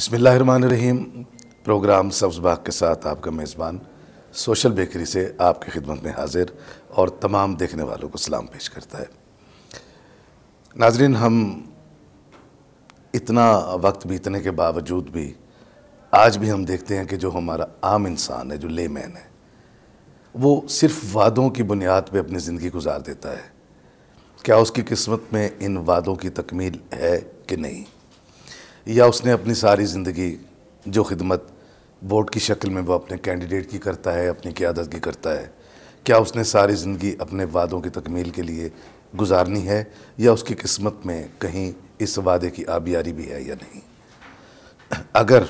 بسم اللہ الرحمن الرحیم۔ پروگرام سبز باغ کے ساتھ آپ کا میزبان سوشل بیکری سے آپ کی خدمت میں حاضر اور تمام دیکھنے والوں کو سلام پیش کرتا ہے۔ ناظرین، ہم اتنا وقت بیتنے کے باوجود بھی آج بھی ہم دیکھتے ہیں کہ جو ہمارا عام انسان ہے، جو لے مین ہے، وہ صرف وعدوں کی بنیاد پہ اپنی زندگی گزار دیتا ہے۔ کیا اس کی قسمت میں ان وعدوں کی تکمیل ہے کہ نہیں؟ یا اس نے اپنی ساری زندگی جو خدمت ووٹ کی شکل میں وہ اپنے کینڈیڈیٹ کی کرتا ہے، اپنی قیادت کی کرتا ہے، کیا اس نے ساری زندگی اپنے وعدوں کی تکمیل کے لیے گزارنی ہے، یا اس کی قسمت میں کہیں اس وعدے کی آبیاری بھی ہے یا نہیں؟ اگر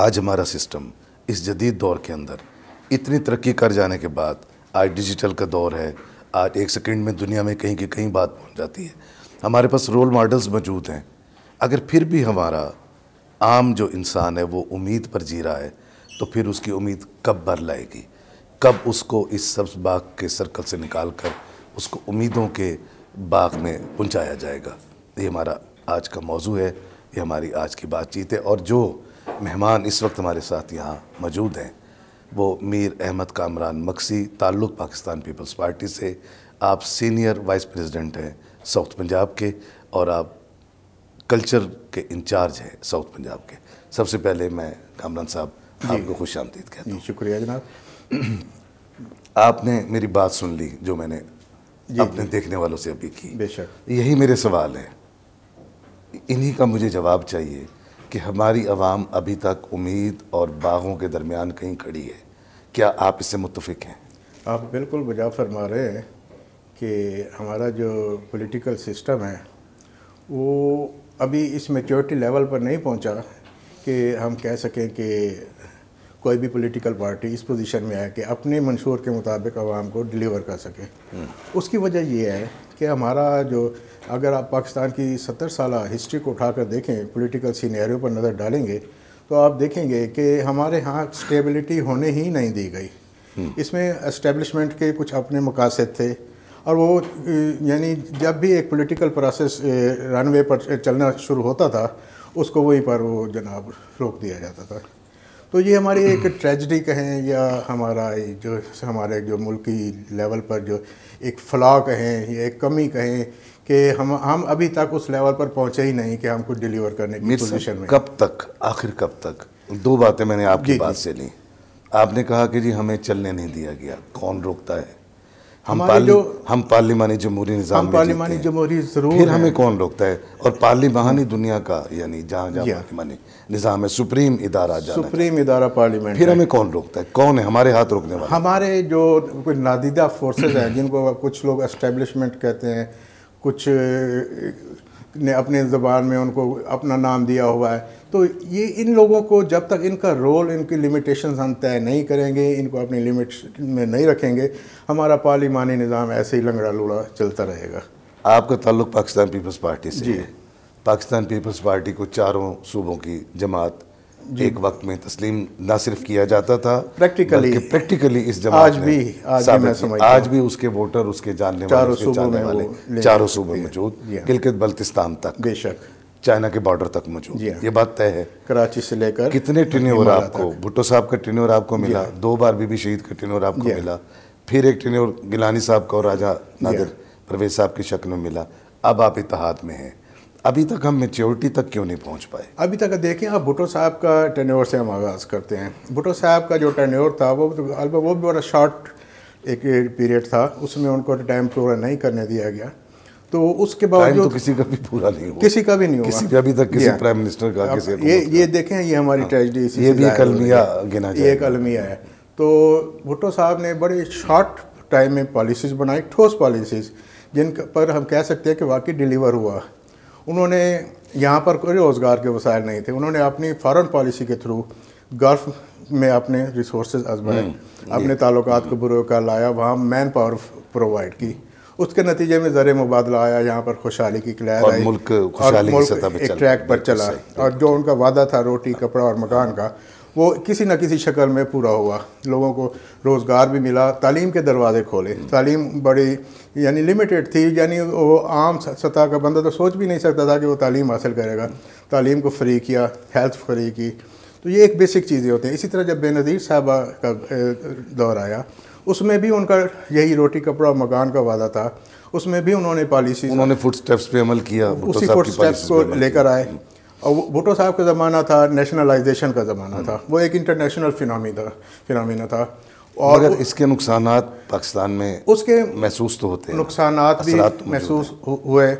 آج ہمارا سسٹم اس جدید دور کے اندر اتنی ترقی کر جانے کے بعد، آج ڈیجیٹل کا دور ہے، آج ایک سیکنڈ میں دنیا میں کہیں کی کہیں بات پہنچ جاتی ہے، ہمارے پاس رول ماڈلز موجود ہیں، اگر پھر بھی ہمارا عام جو انسان ہے وہ امید پر جی رہا ہے، تو پھر اس کی امید کب بھر لائے گی؟ کب اس کو اس سبز باغ کے سرکل سے نکال کر اس کو امیدوں کے باغ میں پہنچایا جائے گا؟ یہ ہمارا آج کا موضوع ہے، یہ ہماری آج کی بات چیت ہے۔ اور جو مہمان اس وقت ہمارے ساتھ یہاں موجود ہیں وہ میر احمد کامران مکسی، تعلق پاکستان پیپلز پارٹی سے، آپ سینئر وائس پریزیڈنٹ ہیں ساؤتھ پنجاب کے، اور آپ کلچر کے انچارج ہیں ساؤتھ پنجاب کے۔ سب سے پہلے میں کامران صاحب آپ کو خوش آمدید کہتا ہوں۔ شکریہ جناب۔ آپ نے میری بات سن لی جو میں نے اپنے دیکھنے والوں سے ابھی کی۔ بے شک یہی میرے سوال ہیں، انہی کا مجھے جواب چاہیے کہ ہماری عوام ابھی تک امید اور باغوں کے درمیان کہیں کھڑی ہے۔ کیا آپ اس سے متفق ہیں؟ آپ بالکل بجا فرما رہے ہیں کہ ہمارا جو پولیٹیکل سسٹم ہے وہ ابھی اس میچورٹی لیول پر نہیں پہنچا کہ ہم کہہ سکیں کہ کوئی بھی پولیٹیکل پارٹی اس پوزیشن میں ہے کہ اپنے منشور کے مطابق عوام کو ڈیلیور کر سکے۔ اس کی وجہ یہ ہے کہ ہمارا جو، اگر آپ پاکستان کی 70 سالہ ہسٹری کو اٹھا کر دیکھیں، پولیٹیکل سینیریو پر نظر ڈالیں گے تو آپ دیکھیں گے کہ ہمارے ہاں اسٹیبلٹی ہونے ہی نہیں دی گئی۔ اس میں اسٹیبلشمنٹ کے کچھ اپنے مقاصد تھے، اور وہ یعنی جب بھی ایک پولیٹیکل پروسیس رن وے پر چلنا شروع ہوتا تھا اس کو وہیں پر وہ جناب روک دیا جاتا تھا۔ تو یہ ہماری ایک ٹریجڈی کہیں یا ہمارے جو ملکی لیول پر جو ایک فلاح کہیں یا ایک کمی کہیں کہ ہم ابھی تک اس لیول پر پہنچے ہی نہیں کہ ہم کچھ ڈیلیور کرنے کی پوزیشن میں۔ کب تک، آخر کب تک؟ دو باتیں میں نے آپ کی بات سے لی۔ آپ نے کہا کہ جی ہمیں چلنے نہیں دیا گیا، کون روکتا ہے؟ ہم پارلیمانی جمہوری نظام میں پارلیمانی جمہوری ضرور، پھر ہمیں کون روکتا ہے؟ اور پارلیمانی دنیا کا یعنی جہاں پارلیمانی نظام ہے، سپریم ادارہ سپریم ادارہ پارلیمنٹ، پھر ہمیں کون روکتا ہے؟ کون ہے ہمارے ہاتھ روکنے والا؟ ہمارے جو کوئی نادیدہ فورسز ہیں جن کو کچھ لوگ اسٹیبلشمنٹ کہتے ہیں، کچھ نے اپنے زبان میں ان کو اپنا نام دیا ہوا ہے۔ تو یہ ان لوگوں کو جب تک ان کا رول، ان کی لمیٹیشنز ہم طے نہیں کریں گے، ان کو اپنی لمٹ میں نہیں رکھیں گے، ہمارا پارلیمانی نظام ایسے ہی لنگڑا لوڑا چلتا رہے گا۔ آپ کا تعلق پاکستان پیپلز پارٹی سے ہے۔ پاکستان پیپلز پارٹی کو چاروں صوبوں کی جماعت ایک وقت میں تسلیم نہ صرف کیا جاتا تھا، پریکٹیکلی اس جماعت آج بھی اس کے ووٹر، اس کے جاننے والے چاروں صوبوں موجود، گلگت بلتستان تک، بے شک چائنا کے بارڈر تک موجود۔ یہ بات طے ہے۔ کراچی سے لے کر کتنے ٹینیور آپ کو، بھٹو صاحب کا ٹینیور آپ کو ملا، 2 بار بی بی شہید کا ٹینیور آپ کو ملا، پھر ایک ٹینیور گیلانی صاحب کا اور راجہ نادر پرویز صاحب کی شکل میں ملا، اب آپ اتحاد میں ہیں۔ ابھی تک ہم میچورٹی تک کیوں نہیں پہنچ پائے؟ ابھی تک دیکھیں آپ، بھٹو صاحب کا ٹینیور سے ہم آغاز کرتے ہیں۔ بھٹو صاحب کا جو ٹینیور تھا وہ بھی بڑا شارٹ ایک پیریڈ تھا، اس میں ان کو ٹائم پورا نہیں کرنے دیا گیا، تو اس کے باوجود تو کسی کا بھی پورا نہیں ہوا، کسی کا بھی نہیں ہوا، کسی کا ابھی تک کسی پرائم منسٹر کا، کسی یہ دیکھیں، یہ ہماری ٹریجڈی، یہ بھی ایک المیہ گنا جائے، یہ ایک المیہ ہے۔ تو بھٹو صاحب نے بڑے شارٹ ٹائم میں پالیسیز بنائی، ٹھوس پالیسیز، جن پر ہم کہہ سکتے ہیں کہ واقعی ڈیلیور ہوا۔ انہوں نے یہاں پر کوئی روزگار کے وسائل نہیں تھے، انہوں نے اپنی فارن پالیسی کے تھرو گلف میں اپنے ریسورسز آزمائے، اپنے تعلقات کو برو کر لایا، وہاں مین پاور پرووائڈ کی، اس کے نتیجے میں زر مبادلہ آیا، یہاں پر خوشحالی کی لہر آئی، ملک خوشحالی کی سطح پہ ایک ٹریک پر چلا، اور جو ان کا وعدہ تھا روٹی کپڑا اور مکان کا وہ کسی نہ کسی شکل میں پورا ہوا. لوگوں کو روزگار بھی ملا, تعلیم کے دروازے کھولے. تعلیم بڑی یعنی لمیٹیڈ تھی, یعنی وہ عام سطح کا بندہ تو سوچ بھی نہیں سکتا تھا کہ وہ تعلیم حاصل کرے گا. تعلیم کو فری کیا, ہیلتھ فری کی. تو یہ ایک بیسک چیزیں ہوتی ہیں. اسی طرح جب بے نظیر صاحبہ کا دور آیا, اس میں بھی ان کا یہی روٹی کپڑا مکان کا وعدہ تھا. اس میں بھی انہوں نے پالیسی, انہوں نے فٹ سٹیپس پہ عمل کیا, اسی فٹ سٹیپس کو لے کر آئے. اور بھٹو صاحب کا زمانہ تھا نیشنلائزیشن کا زمانہ تھا, وہ ایک انٹرنیشنل فینومینا تھا. اور مگر اس کے نقصانات پاکستان میں اس کے محسوس تو ہوتے ہیں, نقصانات بھی محسوس ہوئے.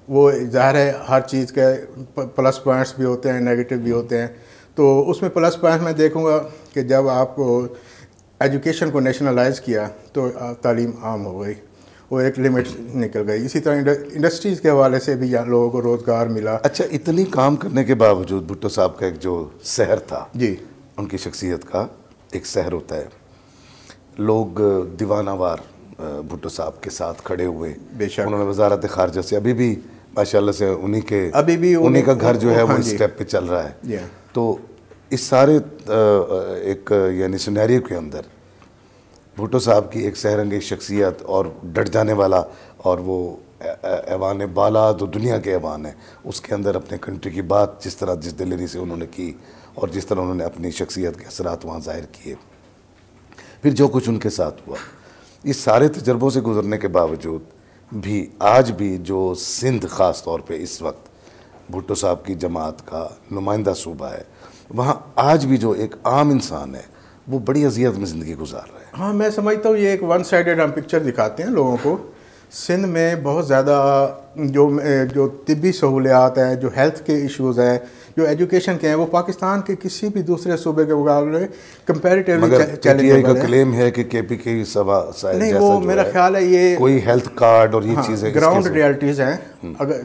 وہ ظاہر ہے ہر چیز کے پلس پوائنٹس بھی ہوتے ہیں, نیگیٹو بھی ہوتے ہیں. تو اس میں پلس پوائنٹ میں دیکھوں گا کہ جب آپ کو ایجوکیشن کو نیشنلائز کیا تو تعلیم عام ہو گئی, وہ ایک لمٹ نکل گئی. اسی طرح انڈسٹریز کے حوالے سے بھی لوگوں کو روزگار ملا. اچھا, اتنی کام کرنے کے باوجود بھٹو صاحب کا ایک جو سحر تھا, جی, ان کی شخصیت کا ایک سحر ہوتا ہے. لوگ دیوانہ وار بھٹو صاحب کے ساتھ کھڑے ہوئے. بے شک انہوں نے وزارت خارجہ سے ابھی بھی ماشاءاللہ سے انہی کا گھر جو ہے وہ اس سٹیپ پہ چل رہا ہے. تو اس سارے ایک یعنی سینیریو کے اندر بھٹو صاحب کی ایک سحر انگیز شخصیت اور ڈٹ جانے والا, اور وہ ایوان بالا جو دنیا کے ایوان ہے اس کے اندر اپنے کنٹری کی بات جس طرح جس دلیری سے انہوں نے کی, اور جس طرح انہوں نے اپنی شخصیت کے اثرات وہاں ظاہر کیے, پھر جو کچھ ان کے ساتھ ہوا, اس سارے تجربوں سے گزرنے کے باوجود بھی آج بھی جو سندھ خاص طور پہ اس وقت بھٹو صاحب کی جماعت کا نمائندہ صوبہ ہے, وہاں آج بھی جو ایک عام انسان ہے وہ بڑی اذیت میں زندگی گزار رہا ہے. ہاں, میں سمجھتا ہوں یہ ایک ون سائیڈڈ ہم پکچر دکھاتے ہیں لوگوں کو. سندھ میں بہت زیادہ جو طبی سہولیات ہیں, جو ہیلتھ کے ایشوز ہیں, جو ایجوکیشن کے ہیں, وہ پاکستان کے کسی بھی دوسرے صوبے کے مقابلے کمپیریٹیولی چیلنجیبل کا کلیم ہے کہ کے پی کے سوا نہیں, وہ میرا خیال ہے یہ کوئی ہیلتھ کارڈ اور یہ چیزیں گراؤنڈ ریالٹیز ہیں. اگر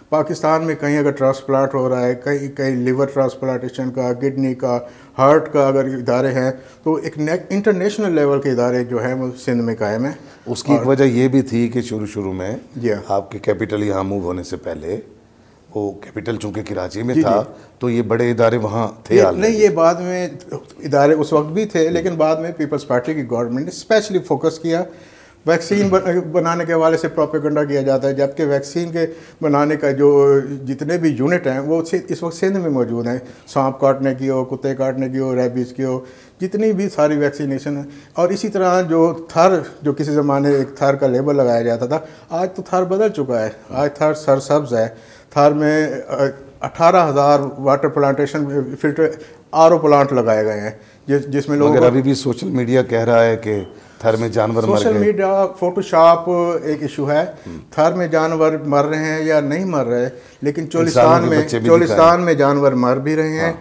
پاکستان میں کہیں اگر ٹرانسپلانٹ ہو رہا ہے, کہیں لیور ٹرانسپلانٹیشن کا, کڈنی کا, ہارٹ کا اگر ادارے ہیں, تو ایک انٹرنیشنل لیول کے ادارے جو ہیں وہ سندھ میں قائم ہیں. اس کی ایک وجہ یہ بھی تھی کہ شروع میں آپ کے کیپٹل یہاں موو ہونے سے پہلے, وہ کیپٹل چونکہ کراچی میں تھا, تو یہ بڑے ادارے وہاں تھے. نہیں, یہ بعد میں ادارے اس وقت بھی تھے, لیکن بعد میں پیپلز پارٹی کی گورنمنٹ نے اسپیشلی فوکس کیا. ویکسین بنانے کے حوالے سے پروپیگنڈا کیا جاتا ہے, جبکہ ویکسین کے بنانے کا جو جتنے بھی یونٹ ہیں وہ اس وقت سندھ میں موجود ہیں. سانپ کاٹنے کی ہو, کتے کاٹنے کی ہو, ریبیز کی ہو, جتنی بھی ساری ویکسینیشن ہے. اور اسی طرح جو تھر, جو کسی زمانے ایک تھر کا لیبل لگایا جاتا تھا, آج تو تھر بدل چکا ہے. آج تھر سرسبز ہے. تھر میں 18,000 water plantation filter RO plant لگائے گئے ہیں, جس میں لوگ, ابھی بھی سوشل میڈیا کہہ رہا ہے کہ تھر میں جانور مر گئے. سوشل میڈیا فوٹو شاپ ایک ایشو ہے. تھر میں جانور مر رہے ہیں یا نہیں مر رہے, لیکن چولستان میں جانور مر بھی رہے ہیں,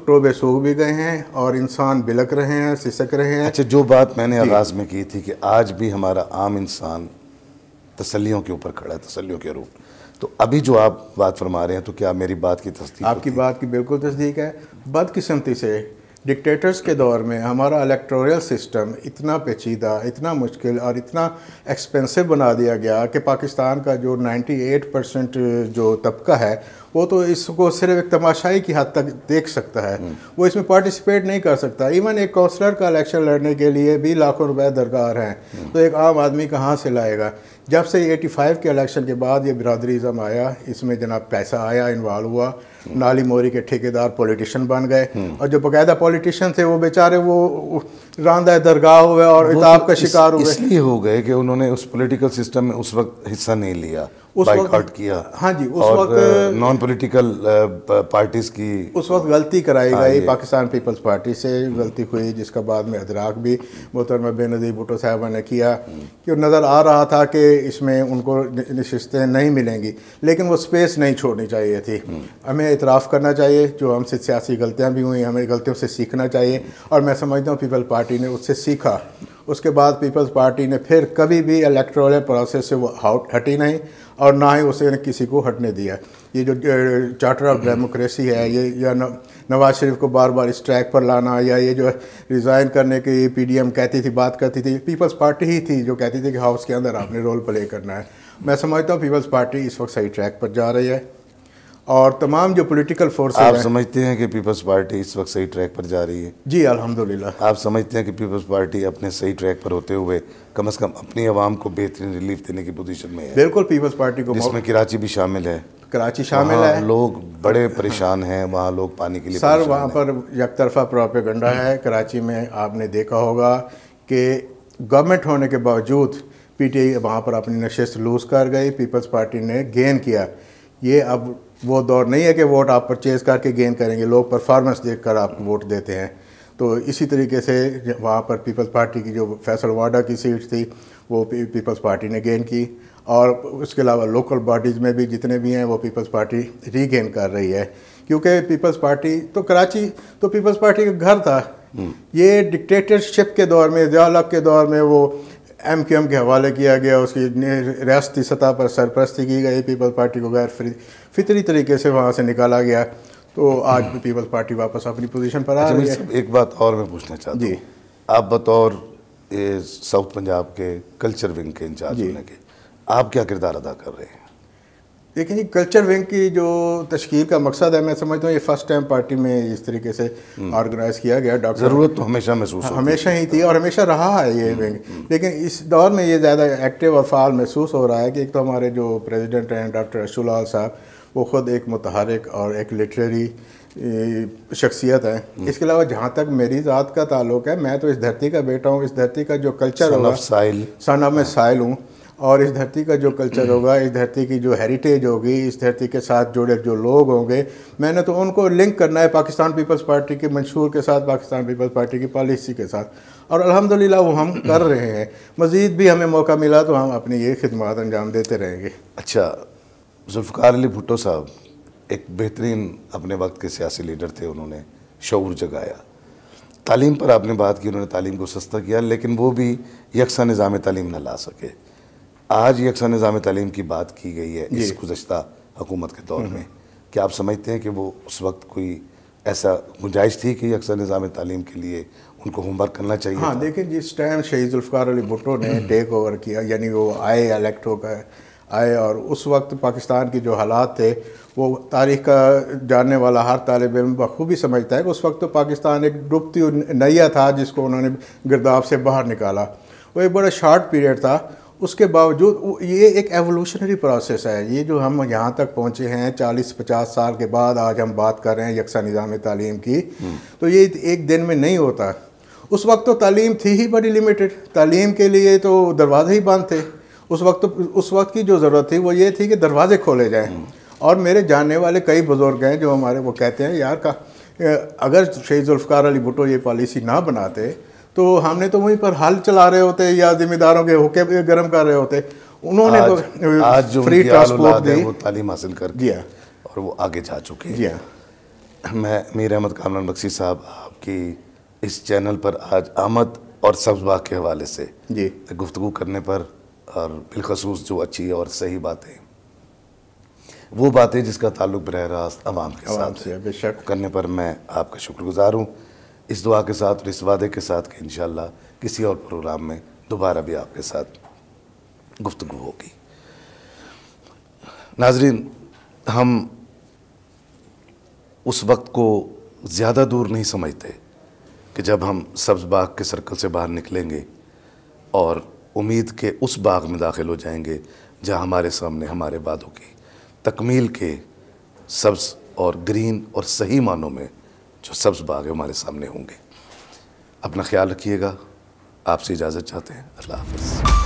ٹوبے سوکھ بھی گئے ہیں, اور انسان بلک رہے ہیں, سسک رہے ہیں. اچھا, جو بات میں نے آغاز میں کی تھی کہ آج بھی ہمارا عام انسان تسلیوں کے اوپر کھڑا ہے, تسلیوں کے روپ, تو ابھی جو آپ بات فرما رہے ہیں تو کیا میری بات کی تصدیق؟ آپ کی بات کی بالکل تصدیق ہے. بدقسمتی سے ڈکٹیٹرز کے دور میں ہمارا الیکٹوریل سسٹم اتنا پیچیدہ, اتنا مشکل اور اتنا ایکسپینسو بنا دیا گیا کہ پاکستان کا جو 98% جو طبقہ ہے وہ تو اس کو صرف ایک تماشائی کی حد تک دیکھ سکتا ہے, وہ اس میں پارٹیسپیٹ نہیں کر سکتا. ایون ایک کونسلر کا الیکشن لڑنے کے لیے بھی لاکھوں روپے درکار ہیں, تو ایک عام آدمی کہاں سے لائے گا؟ جب سے 85 کے الیکشن کے بعد یہ برادریزم آیا, اس میں جناب پیسہ آیا, انوالو ہوا, نالی موری کے ٹھیکیدار پولیٹیشین بن گئے, اور جو باقاعدہ پولیٹیشین تھے وہ بیچارے وہ راندہ درگاہ ہوئے اور عتاب کا شکار ہوئے. اس لیے ہو گئے کہ انہوں نے اس پولیٹیکل سسٹم میں اس وقت حصہ نہیں لیا, بائیکاٹ کیا. ہاں جی, اس اور وقت نان پولیٹیکل پارٹیز کی اس وقت غلطی کرائی گئی. پاکستان پیپلز پارٹی سے غلطی ہوئی, جس کا بعد میں ادراک بھی محترمہ بے نظیر بھٹو صاحبہ نے کیا, کہ نظر آ رہا تھا کہ اس میں ان کو نشستیں نہیں ملیں گی, لیکن وہ سپیس نہیں چھوڑنی چاہیے تھی. ہمیں اعتراف کرنا چاہیے, جو ہم سے سیاسی غلطیاں بھی ہوئیں, ہمیں غلطیوں سے سیکھنا چاہیے, اور میں سمجھتا ہوں پیپل پارٹی نے اس سے سیکھا. اس کے بعد پیپلز پارٹی نے پھر کبھی بھی الیکٹورل پروسیس سے وہ ہٹی نہیں, اور نہ ہی اسے کسی کو ہٹنے دیا. یہ جو چارٹر آف ڈیموکریسی ہے, یہ یا نواز شریف کو بار بار اس ٹریک پر لانا, یا یہ جو ریزائن کرنے کی PDM کہتی تھی, بات کرتی تھی, پیپلز پارٹی ہی تھی جو کہتی تھی کہ ہاؤس کے اندر آپ نے رول پلے کرنا ہے. میں سمجھتا ہوں پیپلز پارٹی اس وقت صحیح ٹریک پر جا رہی ہے, اور تمام جو پولیٹیکل فورسز آپ ہیں. سمجھتے ہیں کہ پیپلز پارٹی اس وقت صحیح ٹریک پر جا رہی ہے؟ جی الحمدللہ. آپ سمجھتے ہیں کہ پیپلز پارٹی اپنے صحیح ٹریک پر ہوتے ہوئے کم از کم اپنی عوام کو بہترین ریلیف دینے کی پوزیشن میں ہے؟ بالکل پیپلز پارٹی کو جس میں کراچی بھی شامل ہے. کراچی شامل ہے. لوگ بڑے پریشان ہیں وہاں، لوگ پانی کے لیے سر وہاں پر یک طرفہ پروپیگنڈا ہے. کراچی میں آپ نے دیکھا ہوگا کہ گورنمنٹ ہونے کے باوجود پی ٹی آئی وہاں پر اپنی نشست لوز کر گئی، پیپلز پارٹی نے گین کیا. یہ اب وہ دور نہیں ہے کہ ووٹ آپ پرچیز کر کے گین کریں گے، لوگ پرفارمنس دیکھ کر آپ کو ووٹ دیتے ہیں. تو اسی طریقے سے وہاں پر پیپلز پارٹی کی جو فیصل واڈا کی سیٹ تھی وہ پیپلز پارٹی نے گین کی، اور اس کے علاوہ لوکل باڈیز میں بھی جتنے بھی ہیں وہ پیپلز پارٹی ری گین کر رہی ہے. کیونکہ پیپلز پارٹی تو کراچی تو پیپلز پارٹی کا گھر تھا. یہ ڈکٹیٹرشپ کے دور میں، ضیاء الحق کے دور میں وہ ایم کیو ایم کے حوالے کیا گیا، اس کی ریاستی سطح پر سرپرستی کی گئی، پیپلز پارٹی کو غیر فطری طریقے سے وہاں سے نکالا گیا. تو آج بھی پیپلز پارٹی واپس اپنی پوزیشن پر آ رہی ہے. ایک بات اور میں پوچھنا چاہتا ہوں، آپ بطور ساؤتھ پنجاب کے کلچر ونگ کے انچارج ہونے کے آپ کیا کردار ادا کر رہے ہیں؟ دیکھیں جی، کلچر ونگ کی جو تشکیل کا مقصد ہے، میں سمجھتا ہوں یہ فرسٹ ٹائم پارٹی میں اس طریقے سے آرگنائز کیا گیا. ضرورت تو ہمیشہ محسوس ہوتی ہے، ہمیشہ ہی تھی اور ہمیشہ رہا ہے یہ ونگ، لیکن اس دور میں یہ زیادہ ایکٹیو اور فعال محسوس ہو رہا ہے کہ ایک تو ہمارے جو پریزیڈنٹ ہیں ڈاکٹر اشو لال صاحب، وہ خود ایک متحرک اور ایک لٹریری شخصیت ہے. اس کے علاوہ جہاں تک میری ذات کا تعلق ہے، میں تو اس دھرتی کا بیٹا ہوں. اس دھرتی کا جو کلچر ہوگا، سن آف میں سائل ہوں، اور اس دھرتی کا جو کلچر ہوگا، اس دھرتی کی جو ہیریٹیج ہوگی، اس دھرتی کے ساتھ جڑے جو لوگ ہوں گے، میں نے تو ان کو لنک کرنا ہے پاکستان پیپلز پارٹی کے منشور کے ساتھ، پاکستان پیپلز پارٹی کی پالیسی کے ساتھ، اور الحمدللہ وہ ہم کر رہے ہیں. مزید بھی ہمیں موقع ملا تو ہم اپنی یہ خدمات انجام دیتے رہیں گے. اچھا، ذوالفقار علی بھٹو صاحب ایک بہترین اپنے وقت کے سیاسی لیڈر تھے، انہوں نے شعور جگایا. تعلیم پر آپ نے بات کی، انہوں نے تعلیم کو سستا کیا، لیکن وہ بھی یکساں نظام تعلیم نہ لا سکے. آج یکساں نظام تعلیم کی بات کی گئی ہے اس گزشتہ حکومت کے دور میں. کیا آپ سمجھتے ہیں کہ وہ اس وقت کوئی ایسا گنجائش تھی کہ یکساں نظام تعلیم کے لیے ان کو ہوم ورک کرنا چاہیے؟ ہاں دیکھیں، جس ٹائم شہید ذوالفقار علی بھٹو نے ٹیک اوور کیا، یعنی وہ آئے، الیکٹ ہو کر آئے، اور اس وقت پاکستان کی جو حالات تھے وہ تاریخ کا جاننے والا ہر طالب علم بخوبی سمجھتا ہے کہ اس وقت تو پاکستان ایک ڈوبتی نیا تھا جس کو انہوں نے گرداب سے باہر نکالا. وہ ایک بڑا شارٹ پیریڈ تھا. اس کے باوجود یہ ایک ایوولوشنری پروسیس ہے. یہ جو ہم یہاں تک پہنچے ہیں 40-50 سال کے بعد، آج ہم بات کر رہے ہیں یکساں نظام تعلیم کی، تو یہ ایک دن میں نہیں ہوتا. اس وقت تو تعلیم تھی ہی بڑی لمیٹڈ، تعلیم کے لیے تو دروازے ہی بند تھے. اس وقت کی جو ضرورت تھی وہ یہ تھی کہ دروازے کھولے جائیں. اور میرے جاننے والے کئی بزرگ ہیں جو ہمارے، وہ کہتے ہیں یار اگر شہید ذوالفقار علی بھٹو یہ پالیسی نہ بناتے تو ہم نے تو وہیں پر حل چلا رہے ہوتے یا ذمہ داروں کے حقوق گرم کر رہے ہوتے. انہوں نے تو فری ٹرانسپورٹ دی، وہ تعلیم حاصل کر کے اور وہ آگے جا چکے ہیں. جی ہاں. میں میر احمد کامران بخشی صاحب، آپ کی اس چینل پر آج آمد اور سبز باغ کے حوالے سے گفتگو کرنے پر، اور بالخصوص جو اچھی اور صحیح باتیں، وہ باتیں جس کا تعلق براہ راست عوام کے ساتھ بے شک کرنے پر میں آپ کا شکر گزار ہوں. اس دعا کے ساتھ اور اس وعدے کے ساتھ کہ انشاءاللہ کسی اور پروگرام میں دوبارہ بھی آپ کے ساتھ گفتگو ہوگی. ناظرین، ہم اس وقت کو زیادہ دور نہیں سمجھتے کہ جب ہم سبز باغ کے سرکل سے باہر نکلیں گے اور امید کے اس باغ میں داخل ہو جائیں گے جہاں ہمارے سامنے ہمارے وعدوں کی تکمیل کے سبز اور گرین اور صحیح معنوں میں جو سبز باغ ہمارے سامنے ہوں گے. اپنا خیال رکھیے گا. آپ سے اجازت چاہتے ہیں. اللہ حافظ.